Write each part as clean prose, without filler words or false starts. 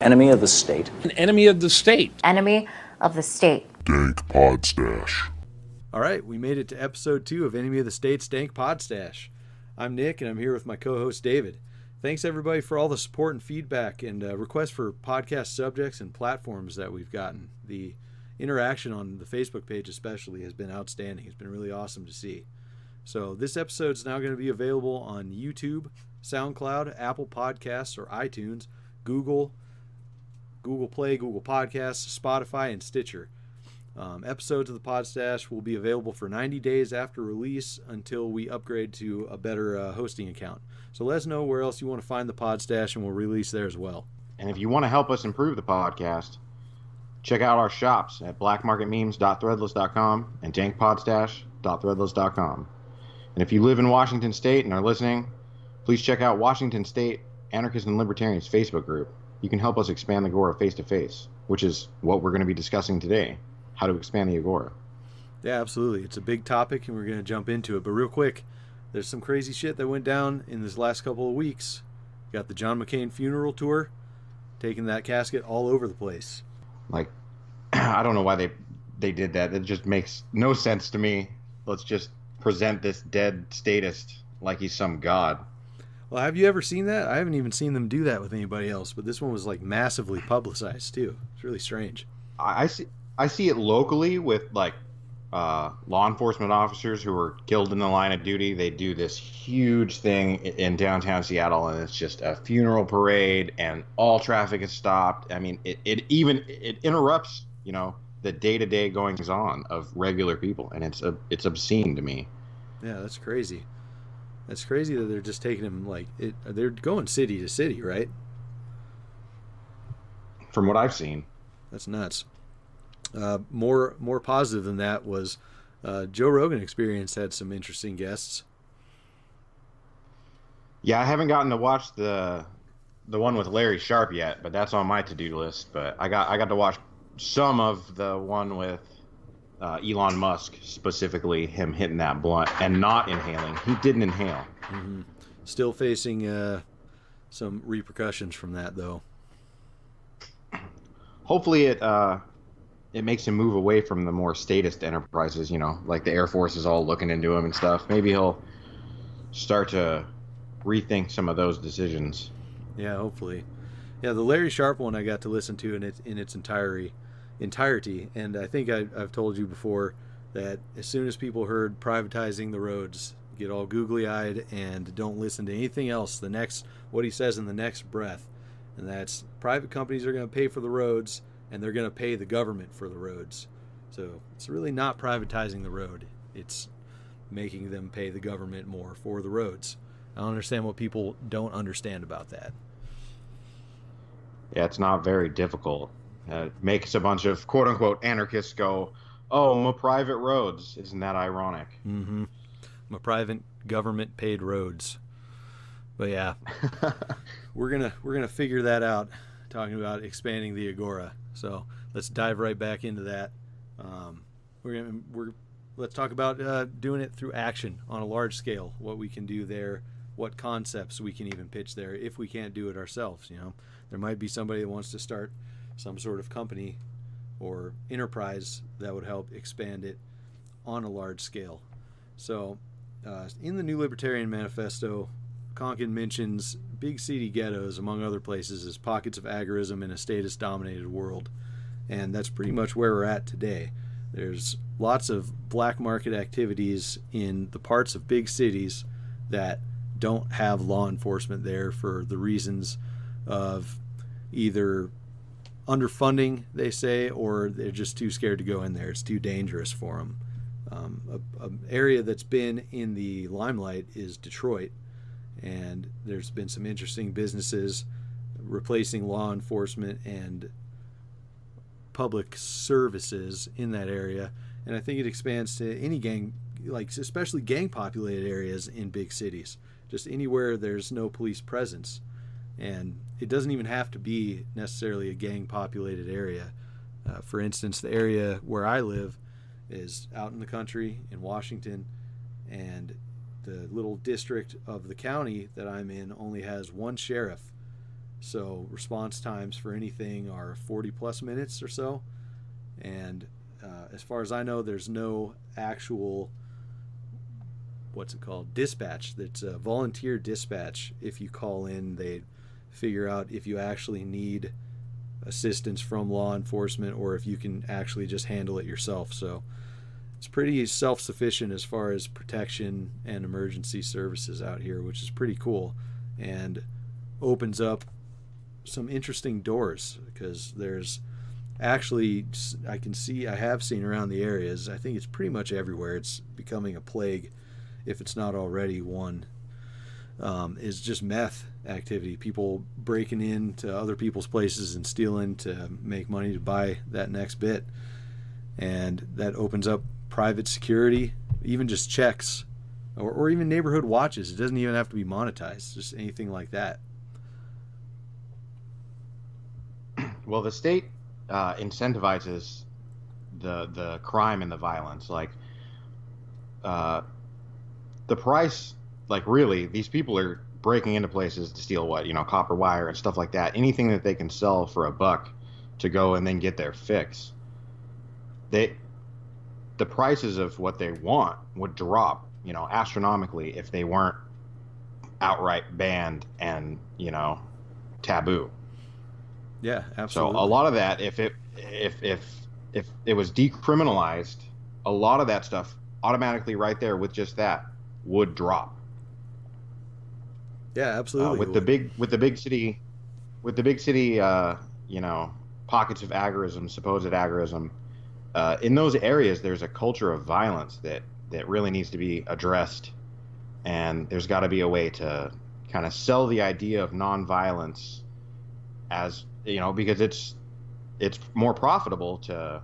Enemy of the state. An enemy of the state. Enemy of the state. Dank Pod Stash. All right, we made it to episode 2 of Enemy of the State's Dank Pod Stash. I'm Nick, and I'm here with my co-host David. Thanks everybody for all the support and feedback and requests for podcast subjects and platforms that we've gotten. The interaction on the Facebook page especially has been outstanding. It's been really awesome to see. So this episode is now going to be available on YouTube, SoundCloud, Apple Podcasts or iTunes, Google Play, Google Podcasts, Spotify, and Stitcher. Episodes of the Pod Stash will be available for 90 days after release until we upgrade to a better hosting account. So let us know where else you want to find the Pod Stash, and we'll release there as well. And if you want to help us improve the podcast, check out our shops at blackmarketmemes.threadless.com and dankpodstash.threadless.com. And if you live in Washington State and are listening, please check out Washington State Anarchists and Libertarians Facebook group. You can help us expand the Agora face-to-face, which is what we're going to be discussing today, how to expand the Agora. Yeah, absolutely. It's a big topic, and we're going to jump into it. But real quick, there's some crazy shit that went down in this last couple of weeks. Got the John McCain funeral tour, taking that casket all over the place. Like, I don't know why they did that. It just makes no sense to me. Let's just present this dead statist like he's some god. Well, have you ever seen that? I haven't even seen them do that with anybody else, but this one was like massively publicized too. It's really strange. I see it locally with like law enforcement officers who were killed in the line of duty. They do this huge thing in downtown Seattle, and it's just a funeral parade, and all traffic is stopped. I mean, it interrupts, the day-to-day goings on of regular people, and it's obscene to me. Yeah, that's crazy. That's crazy that they're just taking him they're going city to city, right? From what I've seen. That's nuts. More positive than that was Joe Rogan Experience had some interesting guests. Yeah, I haven't gotten to watch the one with Larry Sharp yet, but that's on my to-do list. But I got to watch some of the one with Elon Musk, specifically him hitting that blunt and not inhaling. He didn't inhale. Mm-hmm. Still facing some repercussions from that, though. Hopefully it makes him move away from the more statist enterprises, like the Air Force is all looking into him and stuff. Maybe he'll start to rethink some of those decisions. Yeah, hopefully. Yeah, the Larry Sharp one I got to listen to in its entirety, and I think I've told you before that as soon as people heard privatizing the roads, get all googly-eyed and don't listen to anything else. What he says in the next breath, and that's private companies are going to pay for the roads, and they're going to pay the government for the roads. So it's really not privatizing the road. It's making them pay the government more for the roads. I don't understand what people don't understand about that. Yeah, it's not very difficult. It makes a bunch of quote-unquote anarchists go, oh, my private roads. Isn't that ironic? Mm-hmm. My private government-paid roads. But yeah, we're gonna figure that out, talking about expanding the Agora. So let's dive right back into that. Let's talk about doing it through action on a large scale. What we can do there, what concepts we can even pitch there if we can't do it ourselves. There might be somebody that wants to start some sort of company or enterprise that would help expand it on a large scale. So in the New Libertarian Manifesto, Konkin mentions big city ghettos, among other places, as pockets of agorism in a statist-dominated world. And that's pretty much where we're at today. There's lots of black market activities in the parts of big cities that don't have law enforcement there for the reasons of either underfunding, they say, or they're just too scared to go in there. It's too dangerous for them. An area that's been in the limelight is Detroit, and there's been some interesting businesses replacing law enforcement and public services in that area, and I think it expands to any gang, especially gang-populated areas in big cities, just anywhere there's no police presence. And it doesn't even have to be necessarily a gang-populated area. For instance, the area where I live is out in the country in Washington, and the little district of the county that I'm in only has one sheriff So response times for anything are 40 plus minutes or so. And as far as I know, there's no actual, what's it called, dispatch. That's a volunteer dispatch. If you call in, they figure out if you actually need assistance from law enforcement or if you can actually just handle it yourself. So it's pretty self-sufficient as far as protection and emergency services out here, which is pretty cool and opens up some interesting doors, because there's actually, I have seen around the areas, I think it's pretty much everywhere, it's becoming a plague if it's not already one, is just meth activity. People breaking into other people's places and stealing to make money to buy that next bit. And that opens up private security, even just checks, or even neighborhood watches. It doesn't even have to be monetized, just anything like that. Well, the state incentivizes the crime and the violence. Like the price, like really, these people are breaking into places to steal what, copper wire and stuff like that. Anything that they can sell for $1 to go and then get their fix. The prices of what they want would drop, astronomically if they weren't outright banned and, taboo. Yeah, absolutely. So a lot of that, if it was decriminalized, a lot of that stuff automatically right there with just that would drop. Yeah, absolutely. With the big city, pockets of agorism, supposed agorism, in those areas, there's a culture of violence that really needs to be addressed, and there's got to be a way to kind of sell the idea of nonviolence as, because it's more profitable to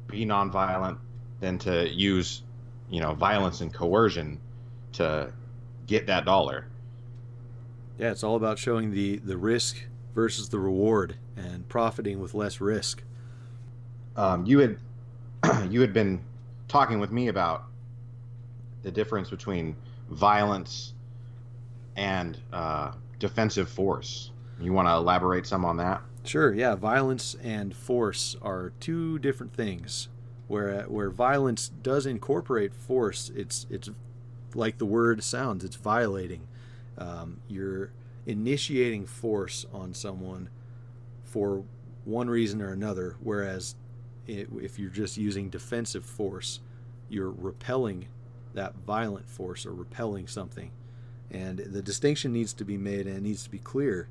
be nonviolent than to use, violence and coercion to get that dollar. Yeah, it's all about showing the risk versus the reward and profiting with less risk. You had been talking with me about the difference between violence and defensive force. You want to elaborate some on that? Sure, yeah. Violence and force are two different things. Where violence does incorporate force, it's like the word sounds. It's violating. You're initiating force on someone for one reason or another. Whereas if you're just using defensive force, you're repelling that violent force or repelling something. And the distinction needs to be made, and it needs to be clear,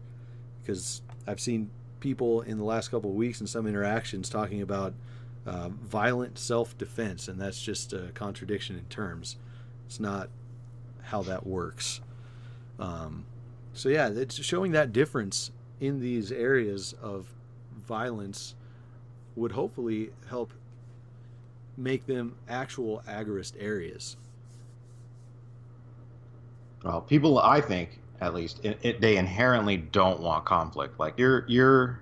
because I've seen people in the last couple of weeks in some interactions talking about violent self-defense, and that's just a contradiction in terms. It's not how that works. So yeah, it's showing that difference in these areas of violence would hopefully help make them actual agorist areas. Well, people, I think, at least, they inherently don't want conflict. Like you're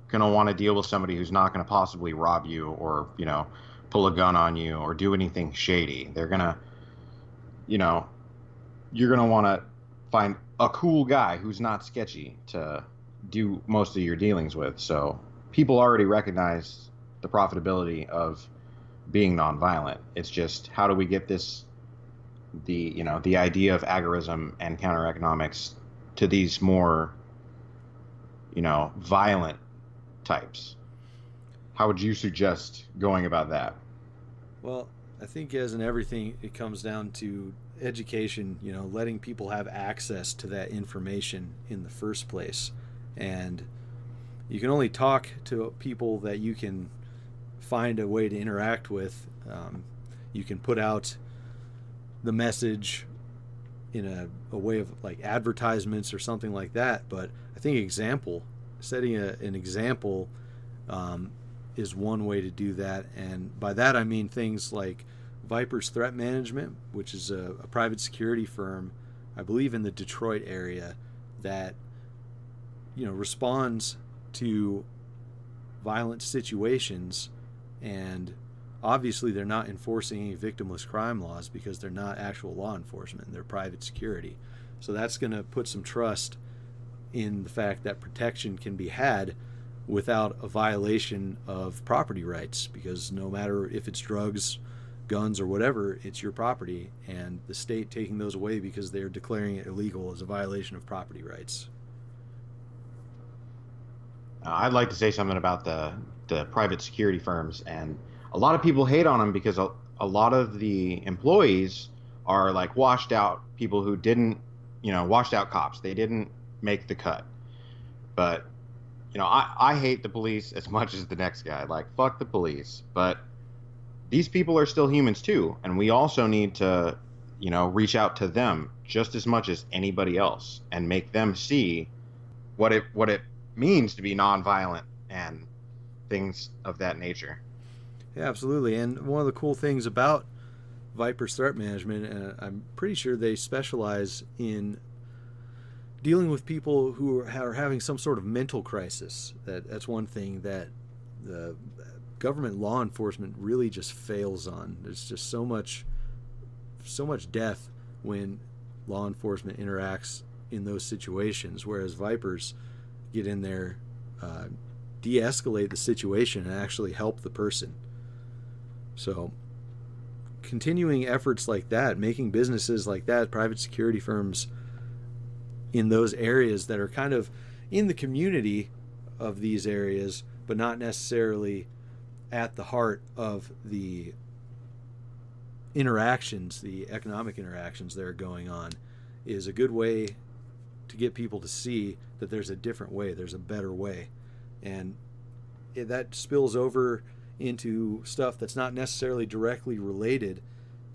gonna want to deal with somebody who's not gonna possibly rob you or pull a gun on you or do anything shady. They're gonna, you're gonna want to find a cool guy who's not sketchy to do most of your dealings with. So people already recognize the profitability of being nonviolent. It's just, how do we get the idea of agorism and counter economics to these more, violent types? How would you suggest going about that? Well, I think as in everything, it comes down to education, letting people have access to that information in the first place. And you can only talk to people that you can find a way to interact with. You can put out the message in a way of like advertisements or something like that, but I think setting an example is one way to do that. And by that I mean things like Viper's Threat Management, which is a private security firm, I believe in the Detroit area, that responds to violent situations. And obviously they're not enforcing any victimless crime laws because they're not actual law enforcement, they're private security. So that's going to put some trust in the fact that protection can be had without a violation of property rights, because no matter if it's drugs, guns, or whatever, it's your property, and the state taking those away because they're declaring it illegal is a violation of property rights. I'd like to say something about the private security firms, and a lot of people hate on them because a lot of the employees are like washed out people who didn't, washed out cops. They didn't make the cut. But, I hate the police as much as the next guy. Like, fuck the police. But these people are still humans too, and we also need to, reach out to them just as much as anybody else and make them see what it means to be nonviolent and things of that nature. Yeah, absolutely. And one of the cool things about Viper's threat management, I'm pretty sure they specialize in dealing with people who are having some sort of mental crisis. That's one thing that the government law enforcement really just fails on. There's just so much death when law enforcement interacts in those situations, whereas Vipers get in there, de-escalate the situation, and actually help the person. So continuing efforts like that, making businesses like that, private security firms in those areas that are kind of in the community of these areas, but not necessarily at the heart of the interactions, the economic interactions that are going on, is a good way to get people to see that there's a different way, there's a better way. And that spills over into stuff that's not necessarily directly related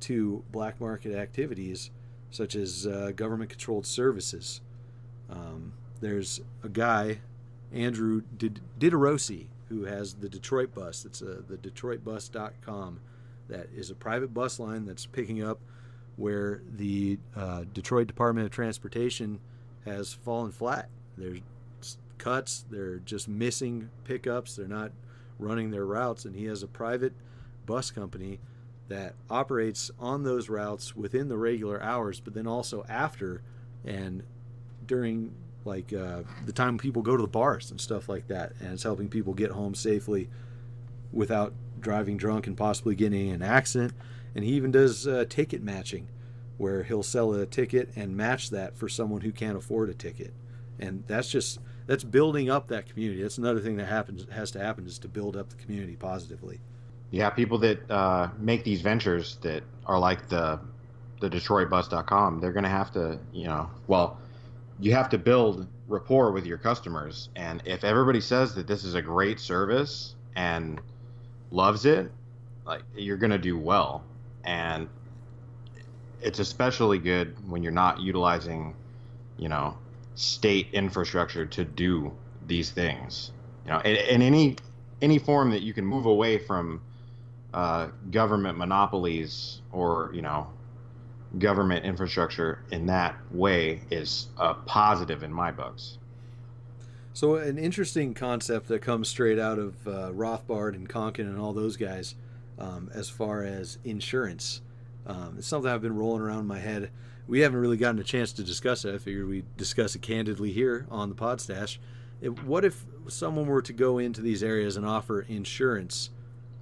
to black market activities, such as government-controlled services. There's a guy, Andrew Diderossi, who has the Detroit Bus. It's the DetroitBus.com. That is a private bus line that's picking up where the Detroit Department of Transportation has fallen flat. There's cuts, they're just missing pickups, they're not running their routes, and he has a private bus company that operates on those routes within the regular hours, but then also after and during the time people go to the bars and stuff like that, and it's helping people get home safely without driving drunk and possibly getting in an accident. And he even does ticket matching, where he'll sell a ticket and match that for someone who can't afford a ticket. And that's building up that community. That's another thing that has to happen, is to build up the community positively. Yeah, people that make these ventures that are like the DetroitBus.com, they're going to have to, you have to build rapport with your customers. And if everybody says that this is a great service and loves it, like, you're going to do well. And it's especially good when you're not utilizing, state infrastructure to do these things. In any form that you can move away from government monopolies or, government infrastructure in that way is a positive in my books. So an interesting concept that comes straight out of Rothbard and Konkin and all those guys, as far as insurance. It's something I've been rolling around in my head. We haven't really gotten a chance to discuss it. I figured we'd discuss it candidly here on the Podstash. What if someone were to go into these areas and offer insurance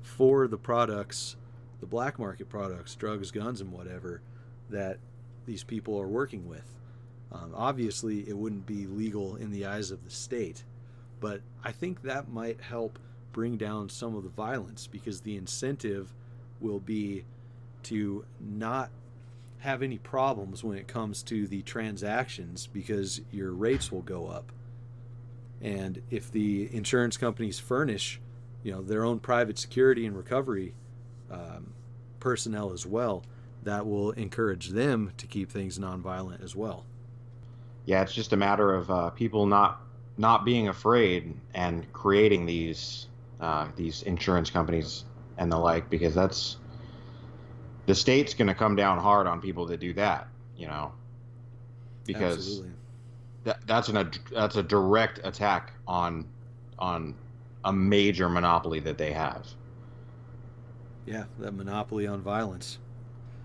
for the products, the black market products, drugs, guns, and whatever, that these people are working with? Obviously, it wouldn't be legal in the eyes of the state, but I think that might help bring down some of the violence, because the incentive will be to not have any problems when it comes to the transactions, because your rates will go up. And if the insurance companies furnish, their own private security and recovery personnel as well, that will encourage them to keep things nonviolent as well. Yeah, it's just a matter of people not being afraid and creating these insurance companies and the like, because the state's going to come down hard on people that do that, because Absolutely. that's a direct attack on a major monopoly that they have. Yeah, that monopoly on violence.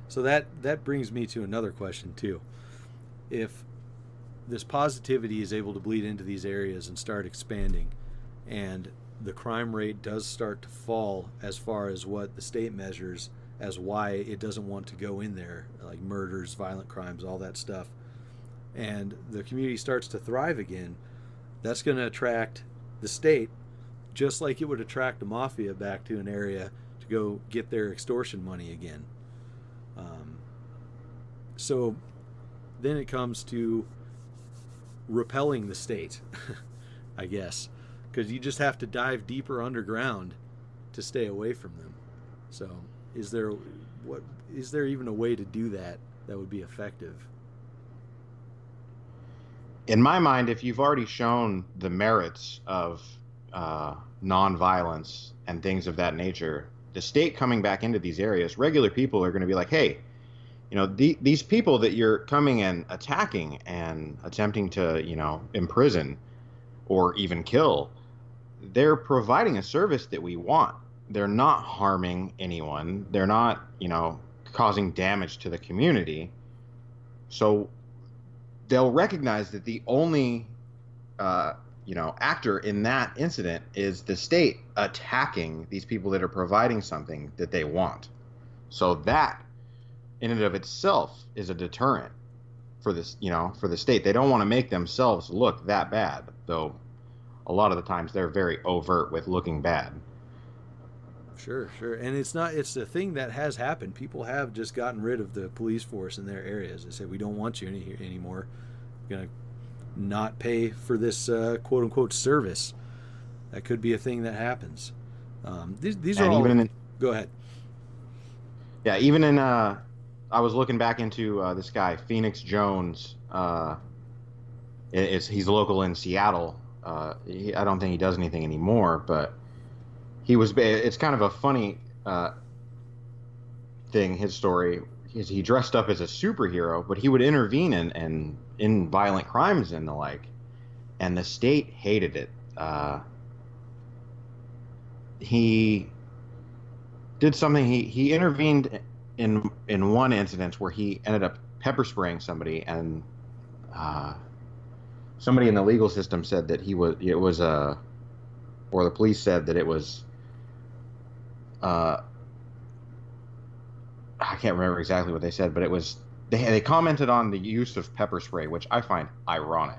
So that brings me to another question too. If this positivity is able to bleed into these areas and start expanding, and the crime rate does start to fall as far as what the state measures as why it doesn't want to go in there, like murders, violent crimes, all that stuff, and the community starts to thrive again, that's going to attract the state just like it would attract the mafia back to an area to go get their extortion money again. So then it comes to repelling the state, I guess, because you just have to dive deeper underground to stay away from them. So is there even a way to do that would be effective? In my mind, if you've already shown the merits of nonviolence and things of that nature, the state coming back into these areas, regular people are going to be like, hey, these people that you're coming and attacking and attempting to, imprison or even kill, they're providing a service that we want. They're not harming anyone. They're not, causing damage to the community. So they'll recognize that the only, actor in that incident is the state attacking these people that are providing something that they want. So that, in and of itself, is a deterrent for this, for the state. They don't want to make themselves look that bad, though a lot of the times they're very overt with looking bad. Sure. And it's a thing that has happened. People have just gotten rid of the police force in their areas. They say, we don't want you anymore. We're going to not pay for this quote unquote service. That could be a thing that happens. These are all. Go ahead. Yeah, even in I was looking back into this guy Phoenix Jones. He's local in Seattle. I don't think he does anything anymore, but it's kind of a funny thing. His story is he dressed up as a superhero, but he would intervene in violent crimes and the like, and the state hated it. He did something. He intervened in one incident where he ended up pepper spraying somebody, and somebody in the legal system said that or the police said that it was I can't remember exactly what they said, but it was they commented on the use of pepper spray, which I find ironic,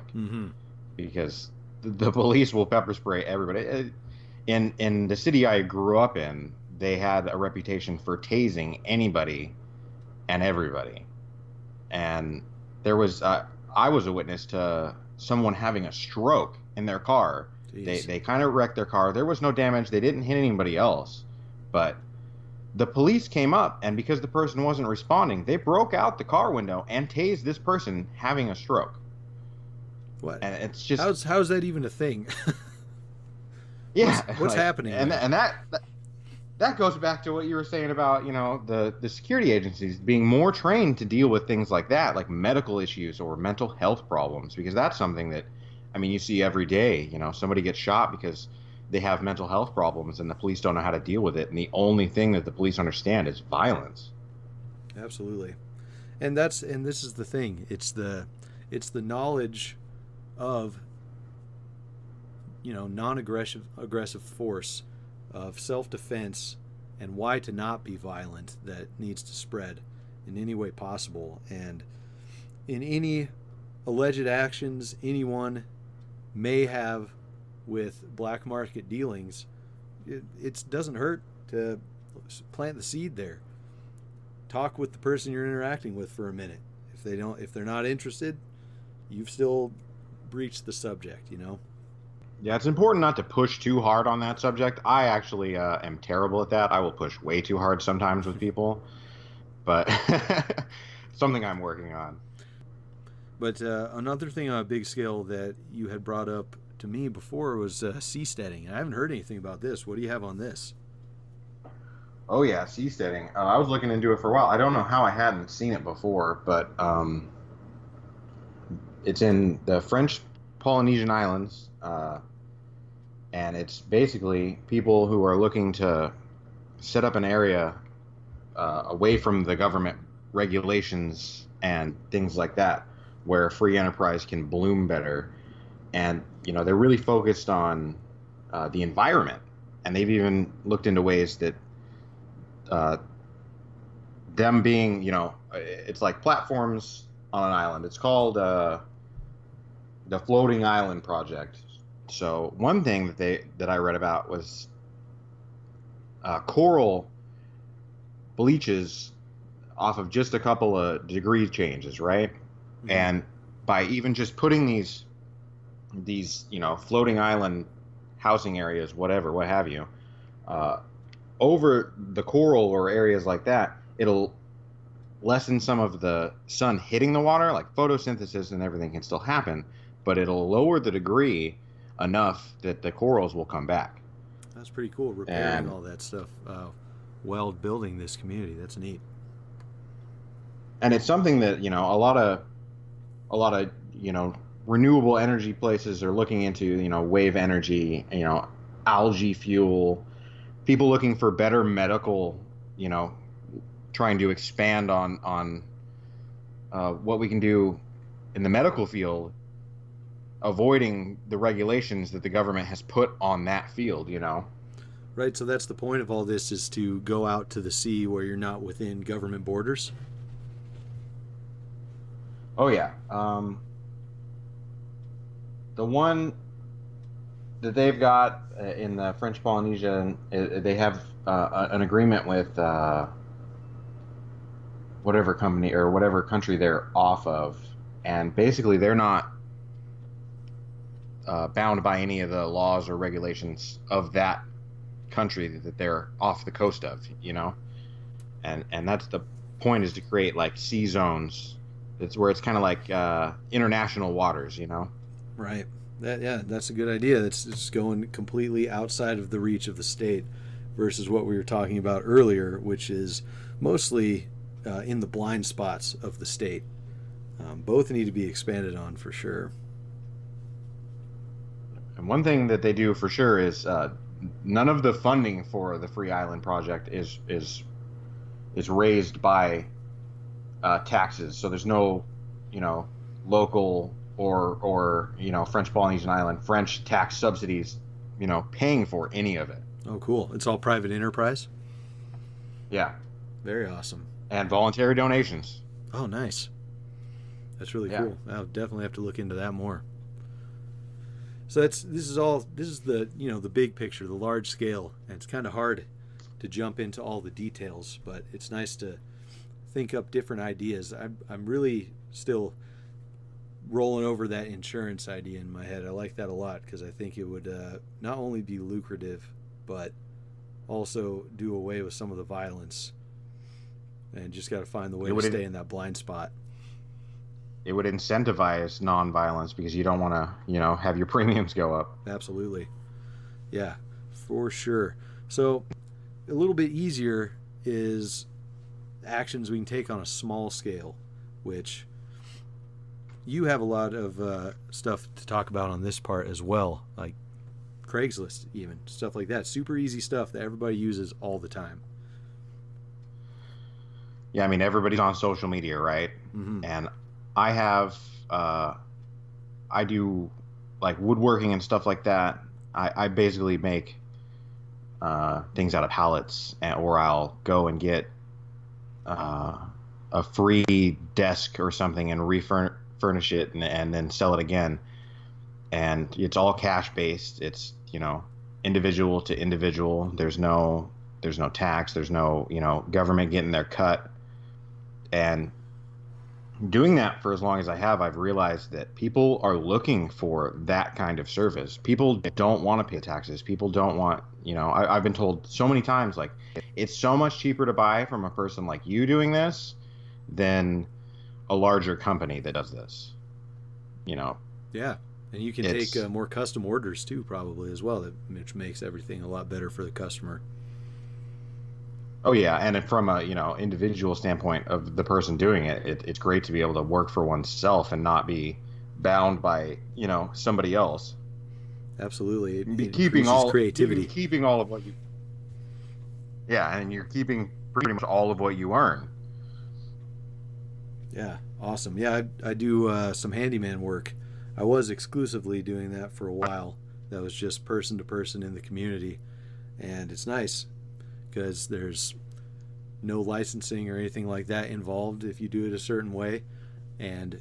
because the police will pepper spray everybody. In the city I grew up in, they had a reputation for tasing anybody and everybody. And there was, I was a witness to someone having a stroke in their car. They kind of wrecked their car. There was no damage. They didn't hit anybody else. But the police came up, and because the person wasn't responding, they broke out the car window and tased this person having a stroke. What? And it's just... How's that even a thing? Yeah. What's happening? And that goes back to what you were saying about, the security agencies being more trained to deal with things like that, like medical issues or mental health problems, because that's something that, you see every day. Somebody gets shot because they have mental health problems and the police don't know how to deal with it. And the only thing that the police understand is violence. Absolutely. And this is the thing. It's the knowledge of, non-aggressive force, of self-defense, and why to not be violent that needs to spread in any way possible. And in any alleged actions anyone may have with black market dealings, it doesn't hurt to plant the seed there. Talk with the person you're interacting with for a minute. If they're not interested, you've still breached the subject, Yeah, it's important not to push too hard on that subject. I actually am terrible at that. I will push way too hard sometimes with people, but something I'm working on. But another thing on a big scale that you had brought up to me before was seasteading. I haven't heard anything about this. What do you have on this? Oh yeah, seasteading. I was looking into it for a while. I don't know how I hadn't seen it before, but it's in the French Polynesian Islands. And it's basically people who are looking to set up an area away from the government regulations and things like that, where free enterprise can bloom better. And they're really focused on the environment, and they've even looked into ways that uh, them being, it's like platforms on an island. It's called the Floating Island Project. So one thing that I read about was coral bleaches off of just a couple of degree changes, right? Mm-hmm. And by even just putting these floating island housing areas, whatever, what have you, over the coral or areas like that, it'll lessen some of the sun hitting the water. Like photosynthesis and everything can still happen, but it'll lower the degree enough that the corals will come back. That's pretty cool, repairing all that stuff while building this community. That's neat. And it's something that a lot of renewable energy places are looking into. Wave energy, algae fuel, people looking for better medical, trying to expand on what we can do in the medical field, avoiding the regulations that the government has put on that field. Right, so that's the point of all this, is to go out to the sea where you're not within government borders. Oh yeah. The one that they've got in the French Polynesia, they have an agreement with whatever company or whatever country they're off of, and basically they're not bound by any of the laws or regulations of that country that they're off the coast of, and that's the point, is to create like sea zones. It's where it's kind of like international waters, Right. That's a good idea. That's just going completely outside of the reach of the state, versus what we were talking about earlier, which is mostly in the blind spots of the state. Both need to be expanded on for sure. And one thing that they do for sure is none of the funding for the Free Island Project is raised by taxes. So there's no, local or French Polynesian Island French tax subsidies, paying for any of it. Oh, cool! It's all private enterprise. Yeah. Very awesome. And voluntary donations. Oh, nice. That's really cool. I'll definitely have to look into that more. So this is the the big picture, the large scale, and it's kind of hard to jump into all the details, but it's nice to think up different ideas. I'm really still rolling over that insurance idea in my head. I like that a lot, because I think it would not only be lucrative, but also do away with some of the violence. And just got to find the way to stay in that blind spot. It would incentivize nonviolence, because you don't want to, have your premiums go up. Absolutely. Yeah, for sure. So a little bit easier is actions we can take on a small scale, which you have a lot of stuff to talk about on this part as well, like Craigslist, even stuff like that. Super easy stuff that everybody uses all the time. Yeah, I mean, everybody's on social media, right? Mm-hmm. And I have, I do like woodworking and stuff like that. I basically make things out of pallets, or I'll go and get a free desk or something and refurnish it and then sell it again. And it's all cash based. It's, individual to individual. There's no tax. There's no, government getting their cut. And doing that for as long as I have, I've realized that people are looking for that kind of service. People don't want to pay taxes. People don't want, I've been told so many times, like, it's so much cheaper to buy from a person like you doing this than a larger company that does this. Yeah, and you can take more custom orders too, probably as well, which makes everything a lot better for the customer. Oh yeah, and from a individual standpoint of the person doing it, it's great to be able to work for oneself and not be bound by somebody else. Absolutely, it keeping all creativity, keeping all of what you. Yeah, and you're keeping pretty much all of what you earn. Yeah, awesome. Yeah, I do some handyman work. I was exclusively doing that for a while. That was just person to person in the community, and it's nice because there's no licensing or anything like that involved if you do it a certain way. And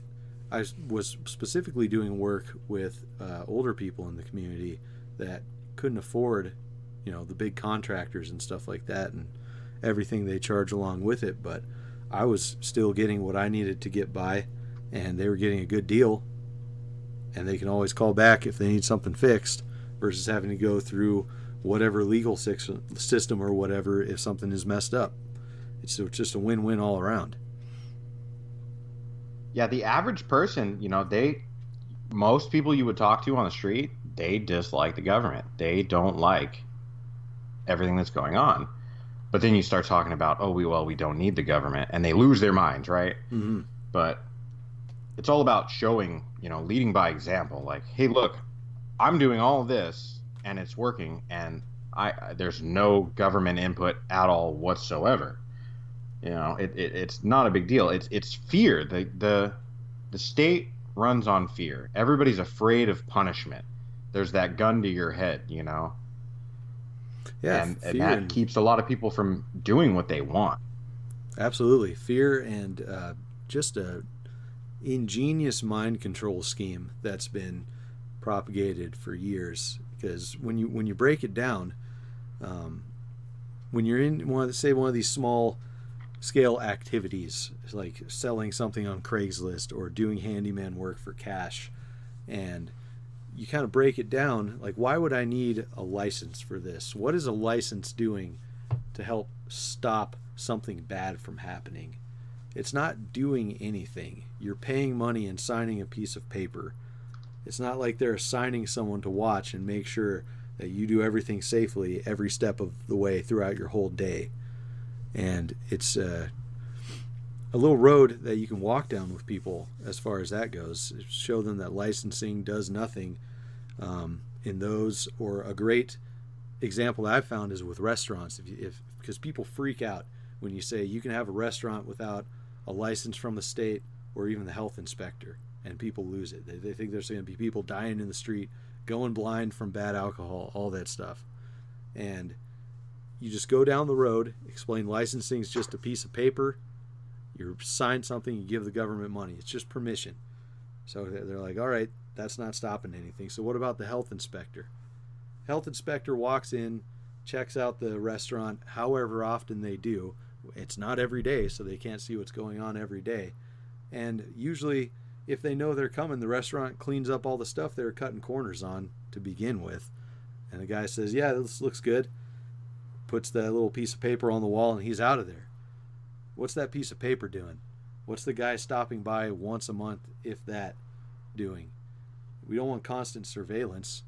I was specifically doing work with older people in the community that couldn't afford, the big contractors and stuff like that, and everything they charge along with it. But I was still getting what I needed to get by, and they were getting a good deal. And they can always call back if they need something fixed, versus having to go through whatever legal system or whatever if something is messed up. It's just a win-win all around. Yeah, the average person, most people you would talk to on the street, they dislike the government. They don't like everything that's going on. But then you start talking about, oh, we don't need the government, and they lose their minds, right? Mm-hmm. But it's all about showing, leading by example. Like, hey, look, I'm doing all of this, and it's working, and there's no government input at all whatsoever. It's not a big deal. It's fear. The state runs on fear. Everybody's afraid of punishment. There's that gun to your head, Yeah, and fear that and keeps a lot of people from doing what they want. absolutely fear and just a ingenious mind control scheme that's been propagated for years. Because when you break it down, when you're in one of these small scale activities like selling something on Craigslist or doing handyman work for cash, and you kind of break it down, like, why would I need a license for this? What is a license doing to help stop something bad from happening? It's not doing anything. You're paying money and signing a piece of paper. It's not like they're assigning someone to watch and make sure that you do everything safely every step of the way throughout your whole day. And it's a little road that you can walk down with people as far as that goes. Show them that licensing does nothing in those. Or a great example that I've found is with restaurants. Because people freak out when you say you can have a restaurant without a license from the state or even the health inspector, and people lose it. They think there's going to be people dying in the street, going blind from bad alcohol, all that stuff. And you just go down the road, explain licensing is just a piece of paper. You sign something, you give the government money. It's just permission. So they're like, all right, that's not stopping anything. So what about the health inspector? Health inspector walks in, checks out the restaurant however often they do. It's not every day, so they can't see what's going on every day. And usually, if they know they're coming, the restaurant cleans up all the stuff they were cutting corners on to begin with. And the guy says, yeah, this looks good. Puts that little piece of paper on the wall, and he's out of there. What's that piece of paper doing? What's the guy stopping by once a month, if that, doing? We don't want constant surveillance,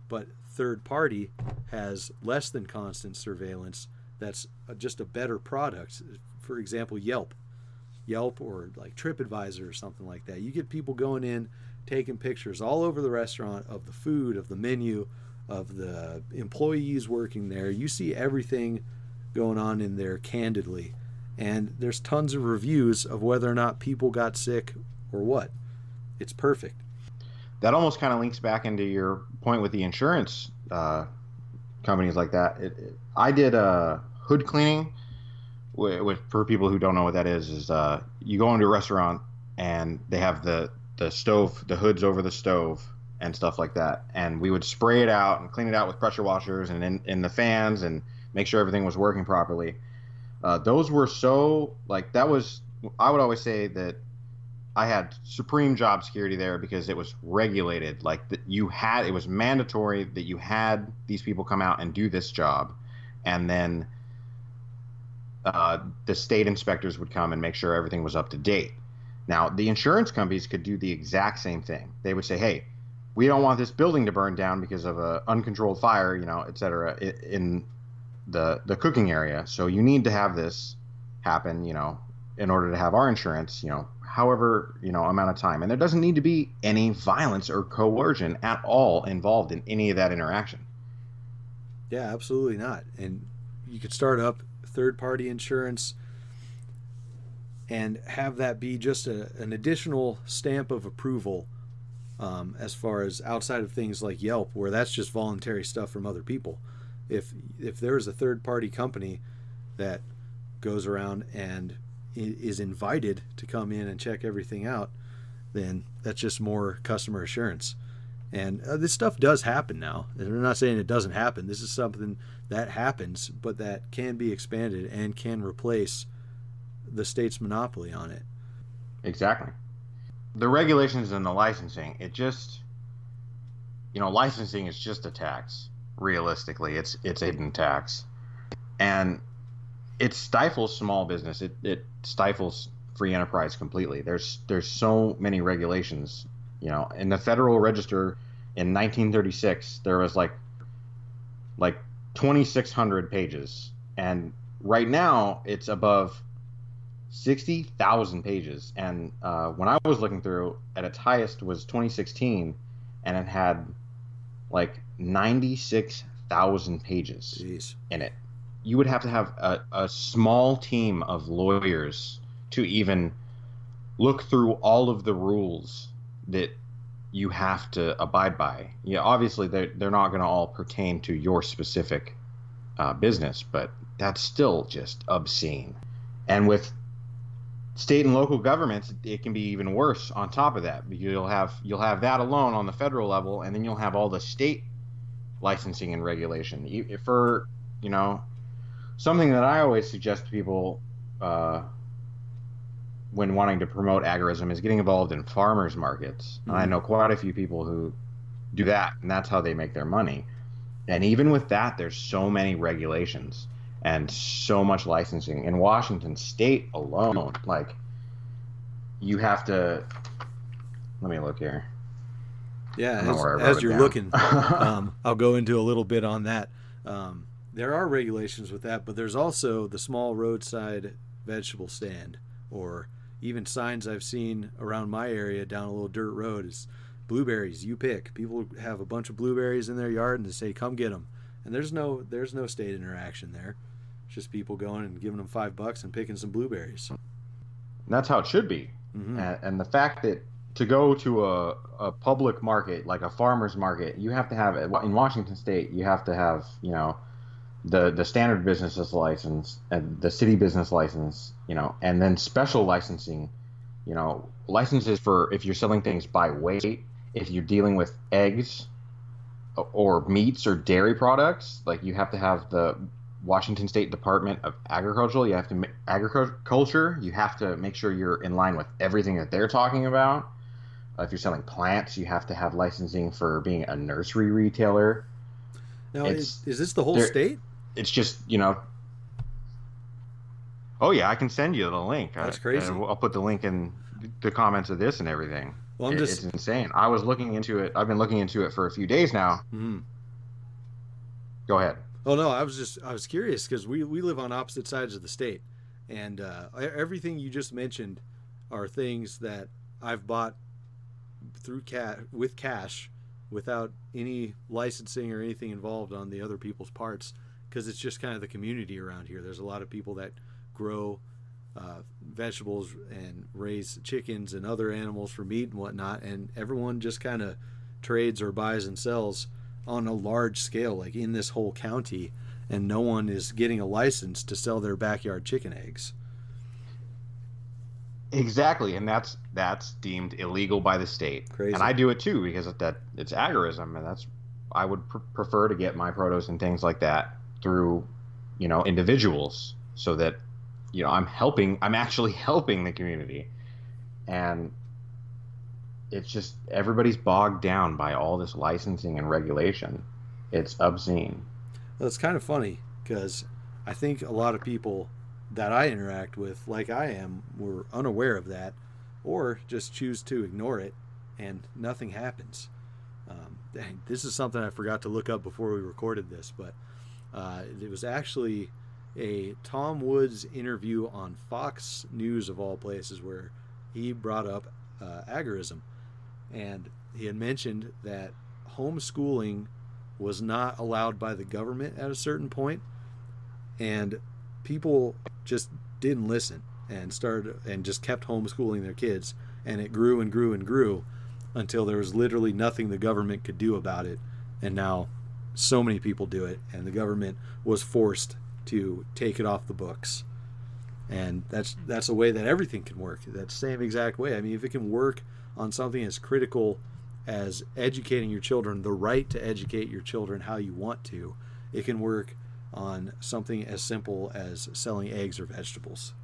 but third party has less than constant surveillance. That's just a better product. For example, Yelp or like TripAdvisor or something like that. You get people going in, taking pictures all over the restaurant of the food, of the menu, of the employees working there. You see everything going on in there candidly. And there's tons of reviews of whether or not people got sick or what. It's perfect. That almost kind of links back into your point with the insurance companies like that. I did hood cleaning. For people who don't know what that is you go into a restaurant and they have the stove, the hoods over the stove and stuff like that. And we would spray it out and clean it out with pressure washers and in the fans and make sure everything was working properly. Those were so, like, I would always say that I had supreme job security there because it was regulated. Like, it was mandatory that you had these people come out and do this job. And then the state inspectors would come and make sure everything was up to date. Now, the insurance companies could do the exact same thing. They would say, hey, we don't want this building to burn down because of an uncontrolled fire, et cetera, in the cooking area. So you need to have this happen, in order to have our insurance, however, amount of time. And there doesn't need to be any violence or coercion at all involved in any of that interaction. Yeah, absolutely not. And you could start up third-party insurance and have that be just an additional stamp of approval, as far as outside of things like Yelp, where that's just voluntary stuff from other people. If there is a third party company that goes around and is invited to come in and check everything out, then that's just more customer assurance. And this stuff does happen now. And we're not saying it doesn't happen. This is something that happens, but that can be expanded and can replace the state's monopoly on it. Exactly. The regulations and the licensing, licensing is just a tax. Realistically, it's a hidden tax. And it stifles small business. It stifles free enterprise completely. There's so many regulations. In the Federal Register in 1936, there was like 2,600 pages, and right now it's above 60,000 pages. And when I was looking through, at its highest was 2016, and it had like 96,000 pages Jeez. in it. You would have to have a small team of lawyers to even look through all of the rules that you have to abide by. Yeah, obviously they're not going to all pertain to your specific business, but that's still just obscene. And with state and local governments, it can be even worse. On top of that, you'll have that alone on the federal level, and then you'll have all the state licensing and regulation. For something that I always suggest to people when wanting to promote agorism is getting involved in farmers markets. Mm-hmm. And I know quite a few people who do that, and that's how they make their money. And even with that, there's so many regulations and so much licensing. In Washington state alone, like, you have to, let me look here. Yeah, as as you're looking, I'll go into a little bit on that. There are regulations with that, but there's also the small roadside vegetable stand, or even signs I've seen around my area down a little dirt road is blueberries, you pick. People have a bunch of blueberries in their yard and they say, come get them. And there's no state interaction there. It's just people going and giving them $5 and picking some blueberries. And that's how it should be. Mm-hmm. And the fact that to go to a public market, like a farmer's market, you have to have, in Washington state, you have to have, the standard business license and the city business license, and then special licensing, licenses for if you're selling things by weight, if you're dealing with eggs or meats or dairy products, like, you have to have the Washington State Department of Agriculture. You have to make sure you're in line with everything that they're talking about. If you're selling plants, you have to have licensing for being a nursery retailer. Now, is this the whole state? It's just, oh yeah, I can send you the link. That's crazy. I'll put the link in the comments of this and everything. Well, it's insane. I was looking into it. I've been looking into it for a few days now. Mm-hmm. Go ahead. Oh no, I was curious because we live on opposite sides of the state, and everything you just mentioned are things that I've bought through with cash, without any licensing or anything involved on the other people's parts, because it's just kind of the community around here. There's a lot of people that grow vegetables and raise chickens and other animals for meat and whatnot, and everyone just kind of trades or buys and sells on a large scale, like in this whole county, and no one is getting a license to sell their backyard chicken eggs. Exactly, and that's deemed illegal by the state. Crazy. And I do it too, because it's agorism, and I would prefer to get my produce and things like that through individuals, so that I'm actually helping the community. And it's just, everybody's bogged down by all this licensing and regulation. It's obscene. Well, it's kind of funny because I think a lot of people that I interact with, like I am, were unaware of that, or just choose to ignore it, and nothing happens. Dang, this is something I forgot to look up before we recorded this, but it was actually a Tom Woods interview on Fox News, of all places, where he brought up agorism. And he had mentioned that homeschooling was not allowed by the government at a certain point, and people just didn't listen. and just kept homeschooling their kids, and it grew and grew and grew until there was literally nothing the government could do about it. And now so many people do it, and the government was forced to take it off the books. And that's a way that everything can work. That same exact way. I mean, if it can work on something as critical as educating your children, the right to educate your children how you want to, it can work on something as simple as selling eggs or vegetables.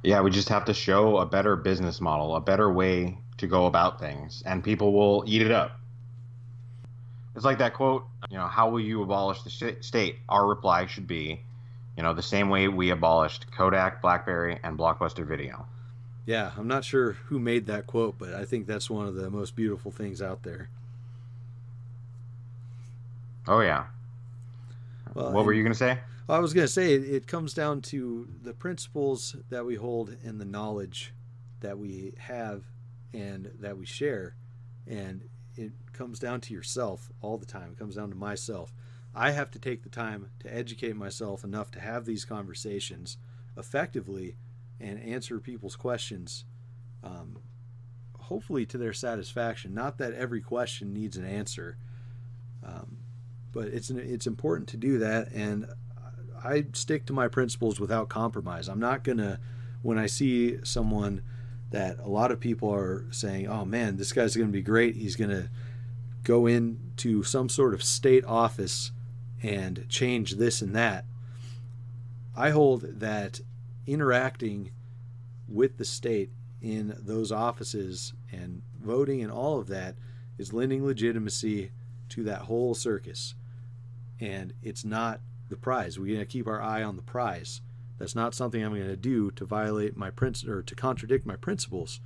Yeah, we just have to show a better business model, a better way to go about things, and people will eat it up. It's like that quote, how will you abolish the state? Our reply should be, the same way we abolished Kodak, BlackBerry, and Blockbuster Video. Yeah, I'm not sure who made that quote, but I think that's one of the most beautiful things out there. Oh, yeah. Well, what were you going to say? I was going to say it comes down to the principles that we hold and the knowledge that we have and that we share. And it comes down to yourself all the time. It comes down to myself. I have to take the time to educate myself enough to have these conversations effectively and answer people's questions, hopefully to their satisfaction. Not that every question needs an answer, but it's important to do that. And I stick to my principles without compromise. I'm not going to, when I see someone that a lot of people are saying, oh man, this guy's going to be great, he's going to go into some sort of state office and change this and that. I hold that interacting with the state in those offices and voting and all of that is lending legitimacy to that whole circus. And it's not the prize. We're going to keep our eye on the prize. That's not something I'm going to do to violate my or to contradict my principles.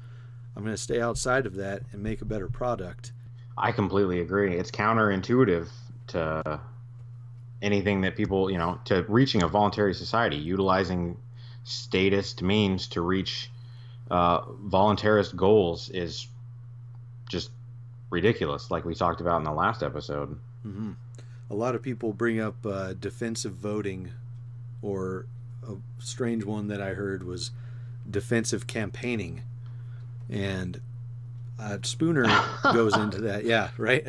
I'm going to stay outside of that and make a better product. I completely agree. It's counterintuitive to anything that people, to reaching a voluntary society, utilizing statist means to reach voluntarist goals is just ridiculous, like we talked about in the last episode. Mm-hmm. A lot of people bring up defensive voting, or a strange one that I heard was defensive campaigning. And Spooner goes into that. Yeah, right?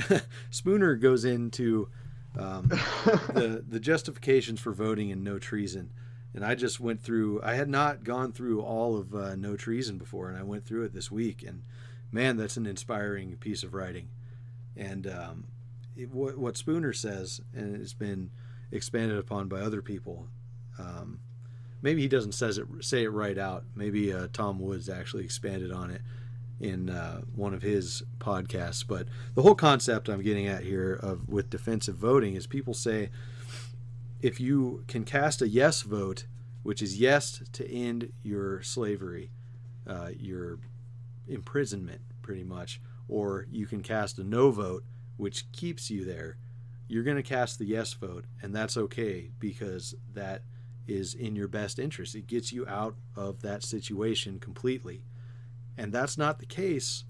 Spooner goes into the justifications for voting in No Treason. And I just went through, I had not gone through all of No Treason before, and I went through it this week. And man, that's an inspiring piece of writing. And what Spooner says, and it's been expanded upon by other people, maybe he doesn't say it right out. Maybe Tom Woods actually expanded on it in one of his podcasts. But the whole concept I'm getting at here with defensive voting is people say, if you can cast a yes vote, which is yes to end your slavery, your imprisonment pretty much, or you can cast a no vote, which keeps you there, you're going to cast the yes vote, and that's okay because that is in your best interest. It gets you out of that situation completely. And that's not the case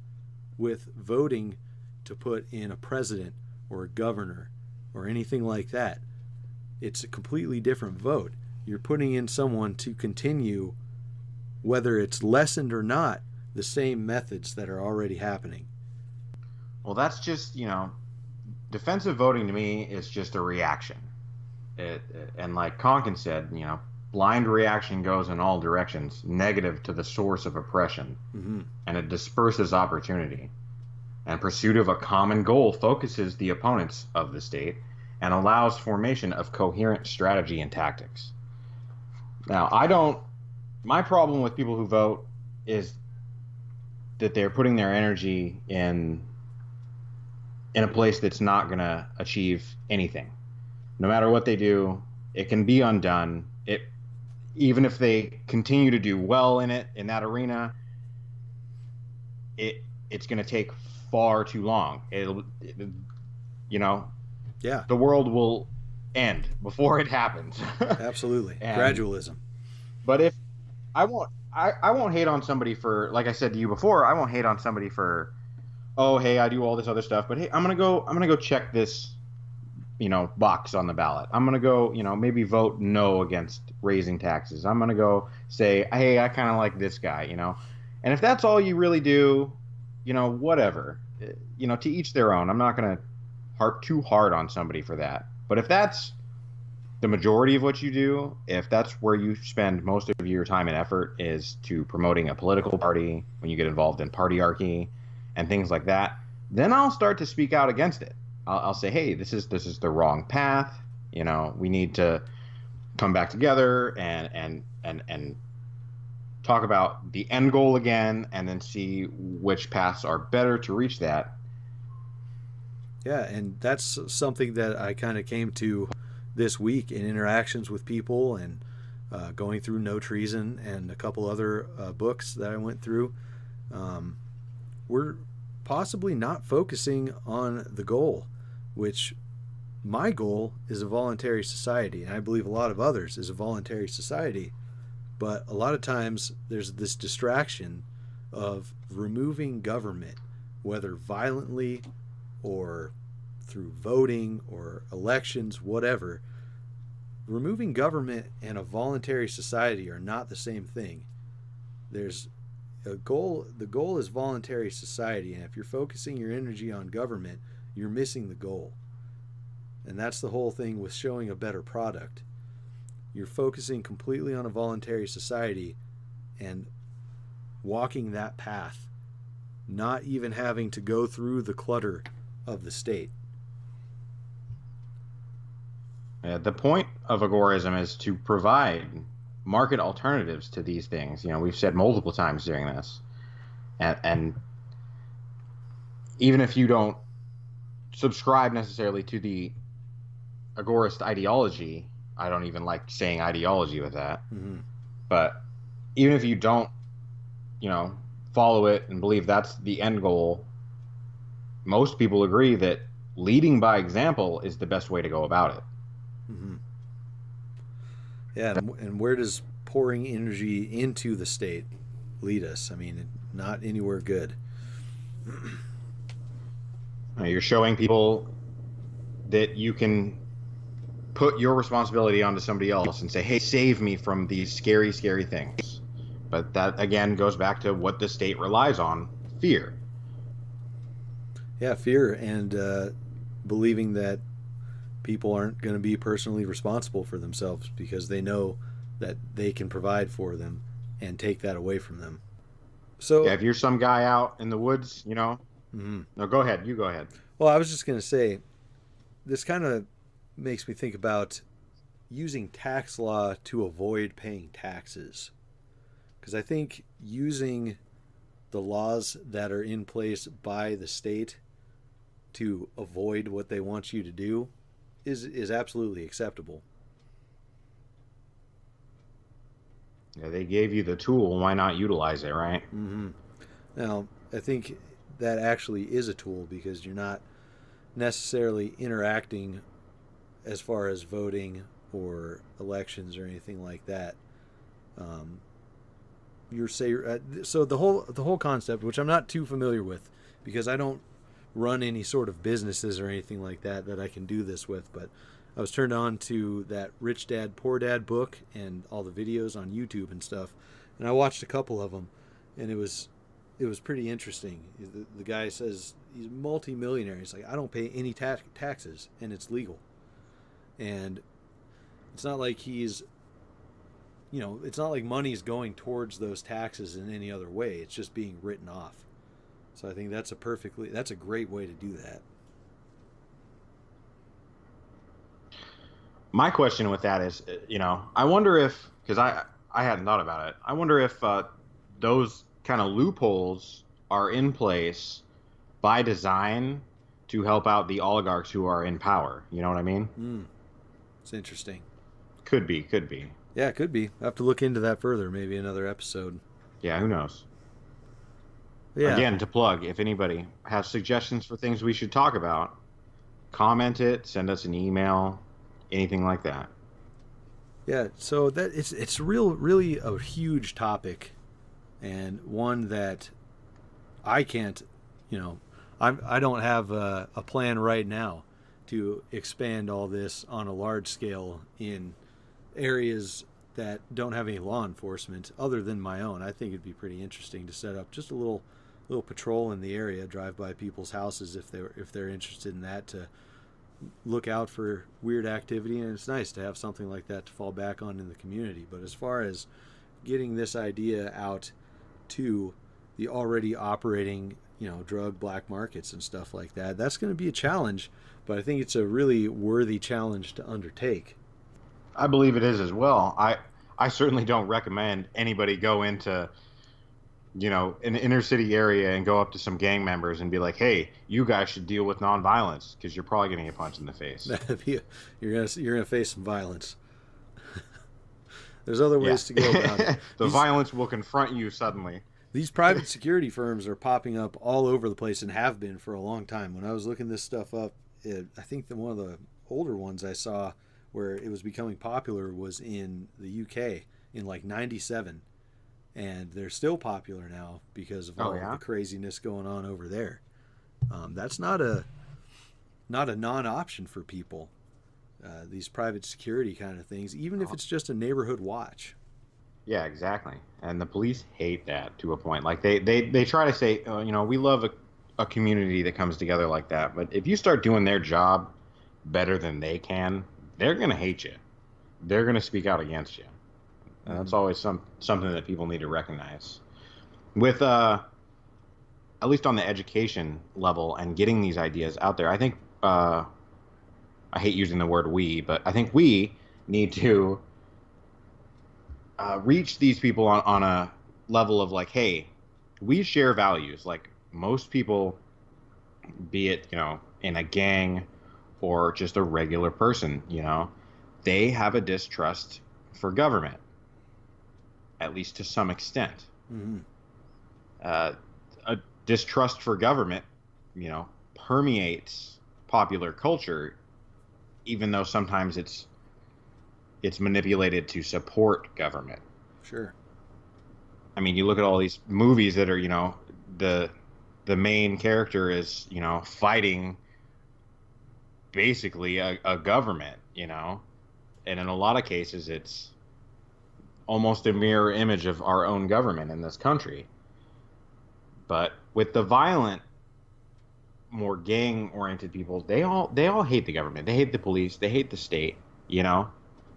with voting to put in a president or a governor or anything like that. It's a completely different vote. You're putting in someone to continue, whether it's lessened or not, the same methods that are already happening. Well, that's just, defensive voting to me is just a reaction. And like Conkin said, blind reaction goes in all directions, negative to the source of oppression, mm-hmm. and it disperses opportunity. And pursuit of a common goal focuses the opponents of the state and allows formation of coherent strategy and tactics. Now, my problem with people who vote is that they're putting their energy in a place that's not going to achieve anything. No matter what they do, it can be undone. Even if they continue to do well in that arena, it's going to take far too long. Yeah. The world will end before it happens. Absolutely. Gradualism. But if I won't hate on somebody for, like I said to you before, I won't hate on somebody for, oh, hey, I do all this other stuff, but hey, I'm gonna go check this box on the ballot. I'm going to go, maybe vote no against raising taxes. I'm going to go say, hey, I kind of like this guy. And if that's all you really do, whatever. To each their own. I'm not going to harp too hard on somebody for that. But if that's the majority of what you do, if that's where you spend most of your time and effort is to promoting a political party, when you get involved in partyarchy and things like that, then I'll start to speak out against it. I'll say, hey, this is the wrong path. We need to come back together and talk about the end goal again, and then see which paths are better to reach that. Yeah, and that's something that I kind of came to this week in interactions with people, and going through No Treason and a couple other books that I went through. We're possibly not focusing on the goal, which my goal is a voluntary society, and I believe a lot of others is a voluntary society. But a lot of times there's this distraction of removing government, whether violently or through voting or elections, whatever. Removing government and a voluntary society are not the same thing. There's a goal. The goal is voluntary society, and if you're focusing your energy on government, you're missing the goal. And that's the whole thing with showing a better product. You're focusing completely on a voluntary society and walking that path, not even having to go through the clutter of the state. The point of agorism is to provide market alternatives to these things. We've said multiple times during this. And even if you don't subscribe necessarily to the agorist ideology, I don't even like saying ideology with that. Mm-hmm. But even if you don't, follow it and believe that's the end goal, most people agree that leading by example is the best way to go about it. Mm-hmm. Yeah, and where does pouring energy into the state lead us? I mean, not anywhere good. You're showing people that you can put your responsibility onto somebody else and say, hey, save me from these scary, scary things. But that, again, goes back to what the state relies on, fear. Yeah, fear and believing that people aren't going to be personally responsible for themselves because they know that they can provide for them and take that away from them. So yeah, if you're some guy out in the woods, Mm-hmm. No, go ahead. You go ahead. Well, I was just going to say, this kind of makes me think about using tax law to avoid paying taxes. Because I think using the laws that are in place by the state to avoid what they want you to do is absolutely acceptable. Yeah, they gave you the tool. Why not utilize it, right? Mm-hmm. Now, I think that actually is a tool because you're not necessarily interacting as far as voting or elections or anything like that. So the whole concept, which I'm not too familiar with because I don't run any sort of businesses or anything like that I can do this with, but I was turned on to that Rich Dad Poor Dad book and all the videos on YouTube and stuff, and I watched a couple of them, and it was pretty interesting. The guy says he's multi-millionaire. He's like, I don't pay any taxes, and it's legal. And it's not like it's not like money's going towards those taxes in any other way. It's just being written off. So I think that's a great way to do that. My question with that is, I wonder if, because I hadn't thought about it, I wonder if those kind of loopholes are in place by design to help out the oligarchs who are in power. You know what I mean? It's interesting. Could be. Yeah, it could be. I have to look into that further. Maybe another episode. Yeah, who knows? Yeah. Again, to plug, if anybody has suggestions for things we should talk about, comment it, send us an email, anything like that. Yeah, so that it's really a huge topic, and one that I can't, I don't have a plan right now to expand all this on a large scale in areas that don't have any law enforcement other than my own. I think it'd be pretty interesting to set up just a little patrol in the area, drive by people's houses if they're interested in that, to look out for weird activity. And it's nice to have something like that to fall back on in the community. But as far as getting this idea out to the already operating, drug black markets and stuff like that, that's going to be a challenge, but I think it's a really worthy challenge to undertake. I believe it is as well. I certainly don't recommend anybody go into, an inner city area and go up to some gang members and be like, hey, you guys should deal with nonviolence, because you're probably going to get punched in the face. You're gonna face some violence. There's other ways to go about it. The violence will confront you suddenly. These private security firms are popping up all over the place and have been for a long time. When I was looking this stuff up, I think that one of the older ones I saw where it was becoming popular was in the UK in like '97, and they're still popular now because of all the craziness going on over there. That's not a non-option for people. These private security kind of things, even if it's just a neighborhood watch. Yeah, exactly. And the police hate that to a point. Like they try to say, we love a community that comes together like that. But if you start doing their job better than they can, they're going to hate you. They're going to speak out against you. And that's always something that people need to recognize. With at least on the education level and getting these ideas out there, I think I hate using the word we, but I think we need to reach these people on a level of like, hey, we share values. Like most people, be it, in a gang or just a regular person, they have a distrust for government, at least to some extent. Mm-hmm. A distrust for government, permeates popular culture, even though sometimes it's manipulated to support government. Sure. I mean, you look at all these movies that are, the main character is, fighting basically a government, and in a lot of cases it's almost a mirror image of our own government in this country. But with the violent, more gang-oriented people, they all hate the government. They hate the police. They hate the state.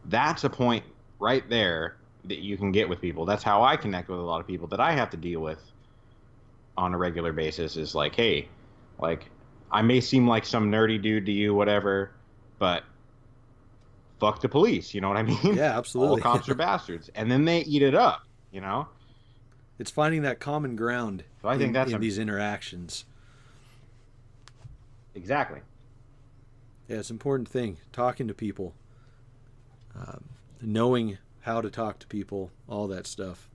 That's a point right there that you can get with people. That's how I connect with a lot of people that I have to deal with on a regular basis. Is like, hey, like I may seem like some nerdy dude to you, whatever, but fuck the police. You know what I mean? Yeah, absolutely. All cops are bastards, and then they eat it up. It's finding that common ground. So I think that's in these interactions. Exactly. Yeah, it's an important thing. Talking to people, knowing how to talk to people, all that stuff.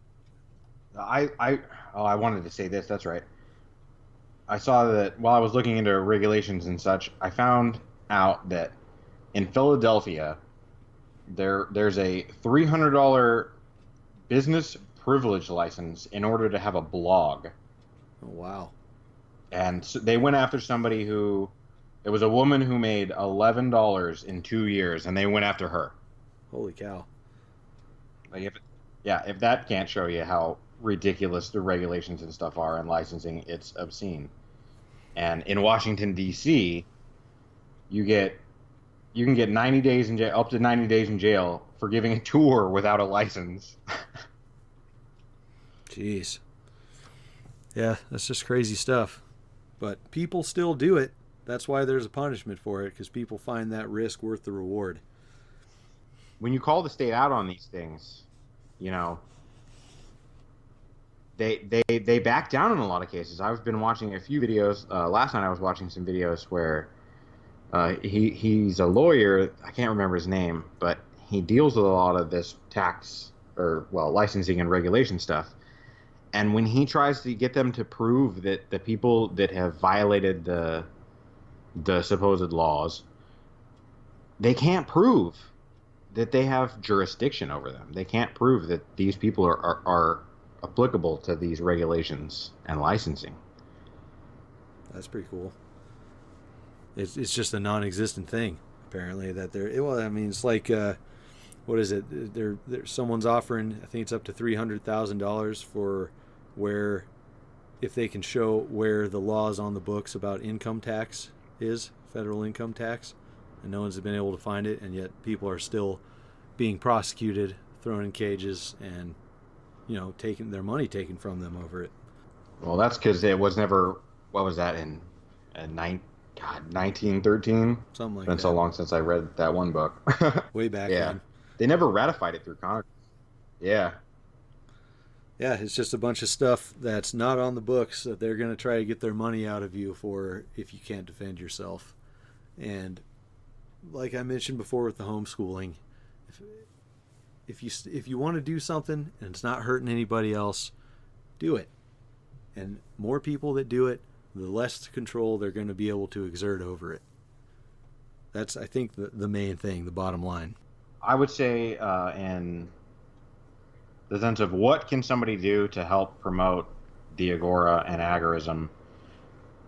I wanted to say this. That's right. I saw that while I was looking into regulations and such, I found out that in Philadelphia, there's a $300 business privilege license in order to have a blog. Oh, wow. And so they went after somebody it was a woman who made $11 in 2 years, and they went after her. Holy cow. Like if that can't show you how ridiculous the regulations and stuff are and licensing, it's obscene. And in Washington D.C., you can get 90 days in jail, up to 90 days in jail for giving a tour without a license. Jeez. Yeah, that's just crazy stuff. But people still do it. That's why there's a punishment for it, because people find that risk worth the reward. When you call the state out on these things, they back down in a lot of cases. I've been watching a few videos. Last night I was watching some videos where he's a lawyer. I can't remember his name, but he deals with a lot of this tax licensing and regulation stuff. And when he tries to get them to prove that the people that have violated the supposed laws, they can't prove that they have jurisdiction over them. They can't prove that these people are applicable to these regulations and licensing. That's pretty cool. It's just a non-existent thing apparently that they're. Well, I mean, it's like what is it? Someone's offering. I think it's up to $300,000 for where if they can show where the laws on the books about income tax is, federal income tax, and no one's been able to find it, and yet people are still being prosecuted, thrown in cages, and taking their money taken from them over it. Well, that's because it was never. What was that in? 1913. Something like it's been that. so long since I read that one book. Way back yeah. then. They never ratified it through Congress. Yeah. Yeah, it's just a bunch of stuff that's not on the books that they're going to try to get their money out of you for if you can't defend yourself. And like I mentioned before with the homeschooling, if you want to do something and it's not hurting anybody else, do it. And more people that do it, the less control they're going to be able to exert over it. That's, I think, the main thing, the bottom line. I would say in the sense of what can somebody do to help promote the Agora and agorism,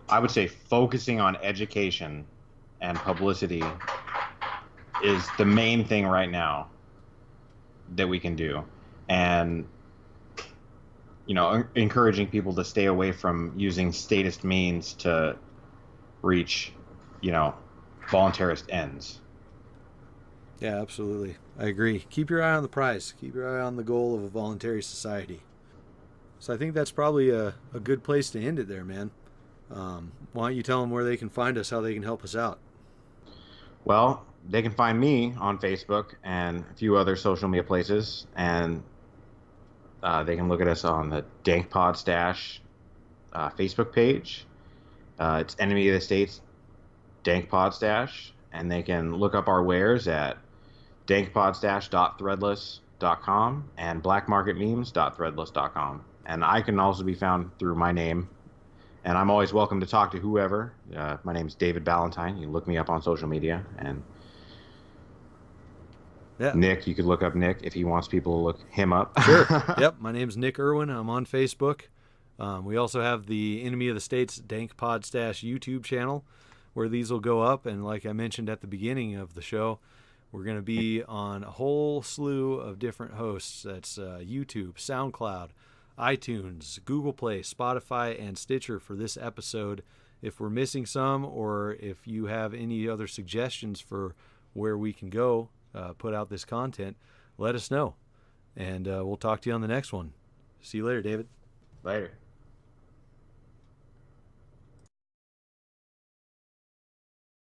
I would say focusing on education and publicity is the main thing right now that we can do. And encouraging people to stay away from using statist means to reach, voluntarist ends. Yeah, absolutely. I agree. Keep your eye on the prize. Keep your eye on the goal of a voluntary society. So I think that's probably a good place to end it there, man. Why don't you tell them where they can find us, how they can help us out? Well, they can find me on Facebook and a few other social media places, and they can look at us on the Dank Pod Stash Facebook page. It's Enemy of the States Dank Pod Stash, and they can look up our wares at dankpodstash.threadless.com and blackmarketmemes.threadless.com. And I can also be found through my name, and I'm always welcome to talk to whoever. My name is David Ballantyne. You can look me up on social media, and yeah. Nick, you could look up Nick if he wants people to look him up. Sure. Yep. My name's Nick Irwin. I'm on Facebook. We also have the Enemy of the States Dank Pod Stash YouTube channel where these will go up. And like I mentioned at the beginning of the show, we're going to be on a whole slew of different hosts. That's YouTube, SoundCloud, iTunes, Google Play, Spotify, and Stitcher for this episode. If we're missing some, or if you have any other suggestions for where we can go, put out this content, let us know. And we'll talk to you on the next one. See you later, David. Later.